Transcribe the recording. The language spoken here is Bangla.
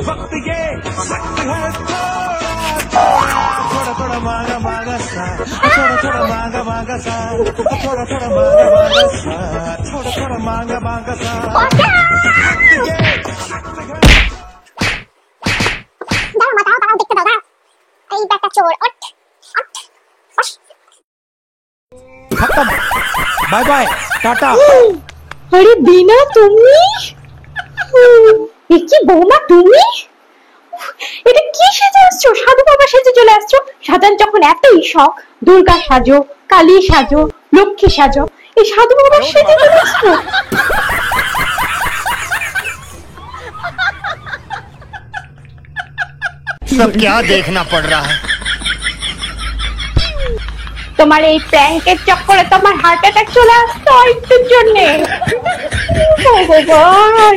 वक्त ये सख्त है थोड़ा थोड़ा मांगा मांगा सा थोड़ा थोड़ा मांगा मांगा सा थोड़ा थोड़ा मांगा मांगा सा थोड़ा थोड़ा मांगा मांगा सा खत्म बाय बाय टाटा। আরে বিনা তুমি কি বৌমা তুমি এটা কি সেজে আসছো? সাধু বাবা সেজে চলে আসছো? সাধারণ যখন এতই শখ দুর্গা সাজো, কালী সাজো, লক্ষ্মী সাজো, এই সাধু বাবা সেজে চলে আসছো। सब क्या देखना पड़ रहा है। তোমার এই প্র্যাঙ্কের চক্করে তোমার হার্ট অ্যাটাক চলে আসতো একটুর জন্যে। ভগবান।